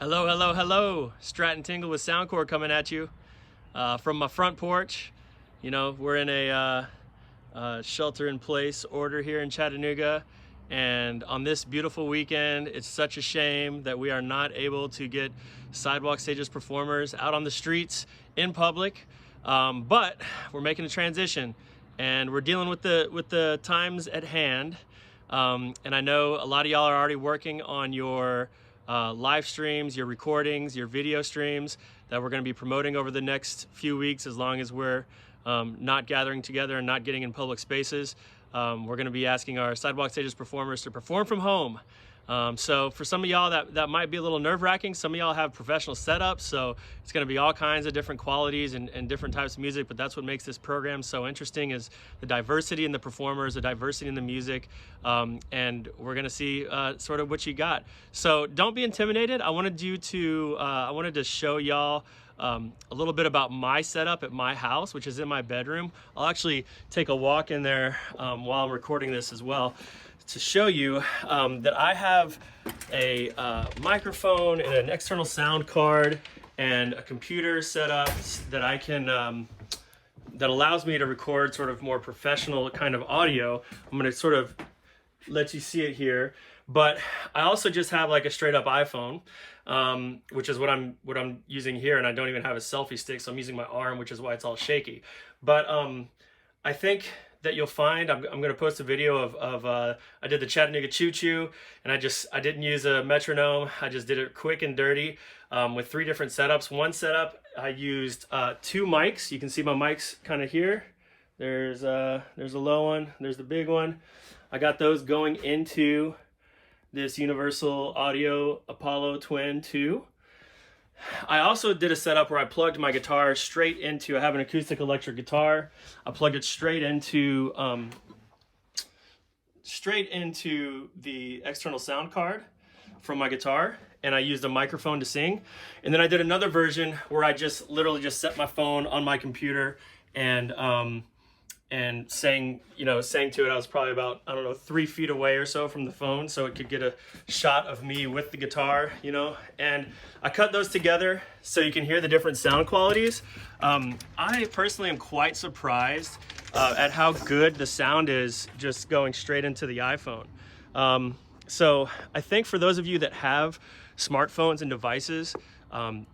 Hello, hello, hello. Stratton Tingle with Soundcore coming at you from my front porch. You know, we're in a shelter-in-place order here in Chattanooga, and on this beautiful weekend, it's such a shame that we are not able to get Sidewalk Stages performers out on the streets in public, but we're making a transition, and we're dealing with the times at hand. And I know a lot of y'all are already working on your live streams, your recordings, your video streams that we're going to be promoting over the next few weeks, as long as we're not gathering together and not getting in public spaces. We're going to be asking our Sidewalk Stages performers to perform from home. So for some of y'all that might be a little nerve-wracking. Some of y'all have professional setups, so it's going to be all kinds of different qualities and different types of music, but that's what makes this program so interesting, is the diversity in the performers, the diversity in the music, and we're going to see sort of what you got. So don't be intimidated. I wanted to show y'all a little bit about my setup at my house, which is in my bedroom. I'll actually take a walk in there while I'm recording this as well, to show you that I have a microphone and an external sound card and a computer set up that I can that allows me to record sort of more professional kind of audio. I'm going to sort of let you see it here, but I also just have like a straight up iPhone, which is what I'm using here, and I don't even have a selfie stick, so I'm using my arm, which is why it's all shaky. But I think that you'll find, I'm going to post a video of I did the Chattanooga Choo Choo, and I didn't use a metronome. I just did it quick and dirty with 3 different setups. One setup, I used 2 mics. You can see my mics kind of here. There's a low one, there's the big one. I got those going into this Universal Audio Apollo Twin 2. I also did a setup where I plugged my guitar straight into, I have an acoustic electric guitar. I plugged it straight into the external sound card from my guitar, and I used a microphone to sing. And then I did another version where I just literally just set my phone on my computer and sang to it. I was probably about, I don't know, 3 feet away or so from the phone, so it could get a shot of me with the guitar, and I cut those together so you can hear the different sound qualities. I personally am quite surprised at how good the sound is just going straight into the iPhone. So I think for those of you that have smartphones and devices,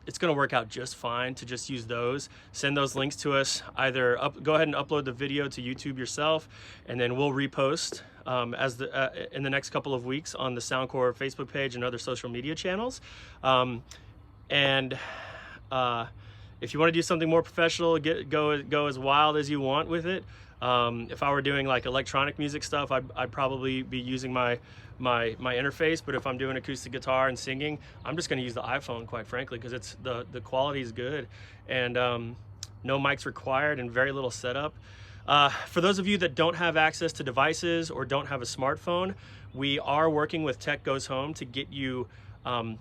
it's going to work out just fine to just use those. Send those links to us. Either go ahead and upload the video to YouTube yourself, and then we'll repost in the next couple of weeks on the Soundcore Facebook page and other social media channels. If you want to do something more professional, go as wild as you want with it. If I were doing like electronic music stuff, I'd probably be using my interface, but if I'm doing acoustic guitar and singing, I'm just going to use the iPhone, quite frankly, because it's the quality is good, and no mics required and very little setup. For those of you that don't have access to devices or don't have a smartphone, we are working with Tech Goes Home to get you. On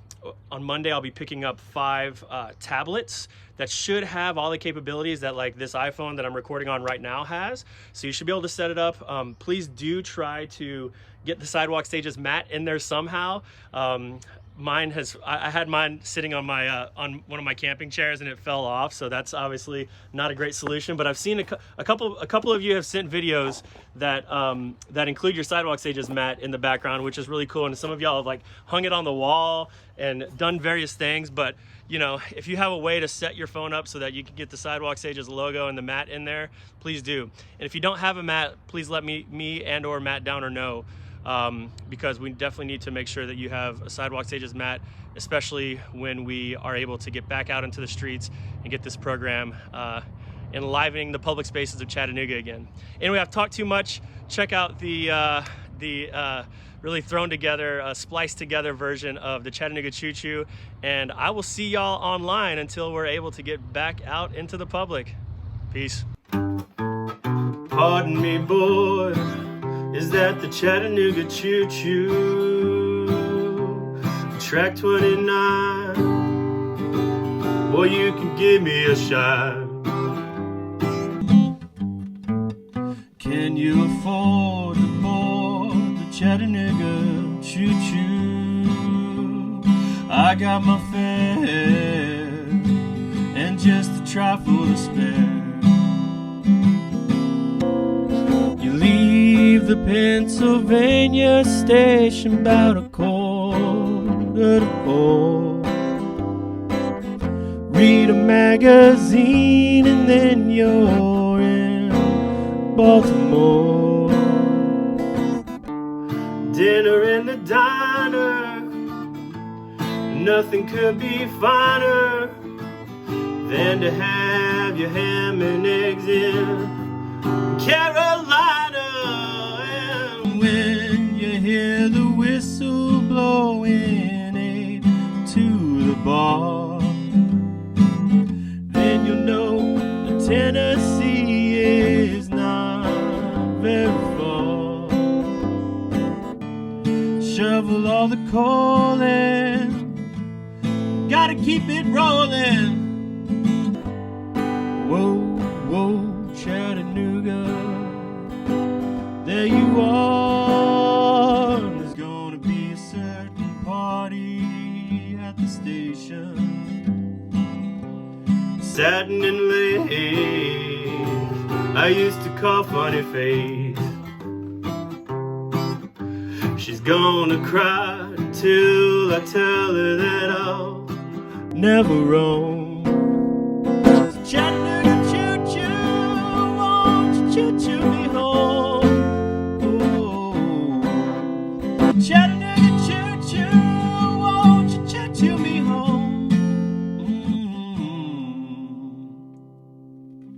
Monday, I'll be picking up 5 tablets that should have all the capabilities that like this iPhone that I'm recording on right now has. So you should be able to set it up. Please do try to get the Sidewalk Stages mat in there somehow. I had mine sitting on my on one of my camping chairs, and it fell off, so that's obviously not a great solution. But I've seen a couple of you have sent videos that that include your Sidewalk Stages mat in the background, which is really cool. And some of y'all have like hung it on the wall and done various things. But if you have a way to set your phone up so that you can get the Sidewalk Stages logo and the mat in there, please do. And if you don't have a mat, please let me and or Matt Downer know. Because we definitely need to make sure that you have a Sidewalk Stages mat, especially when we are able to get back out into the streets and get this program enlivening the public spaces of Chattanooga again. Anyway, I've talked too much. Check out the really thrown together, spliced together version of the Chattanooga Choo Choo, and I will see y'all online until we're able to get back out into the public. Peace. Pardon me, boy. Is that the Chattanooga Choo Choo? Track 29. Boy, you can give me a shot. Can you afford to board the Chattanooga Choo Choo? I got my fare and just a trifle to spare. You leave the Pennsylvania station about 3:45. Read a magazine and then you're in Baltimore. Dinner in the diner, nothing could be finer than to have your ham and eggs in Carolina. And when you hear the whistle blowing 8 to the bar, then you'll know that Tennessee is not very far. Shovel all the coal in, gotta keep it rolling. Whoa, whoa, Chattanooga, there you are. There's gonna be a certain party at the station. Satin and lace, I used to call funny face. She's gonna cry till I tell her that I'll never roam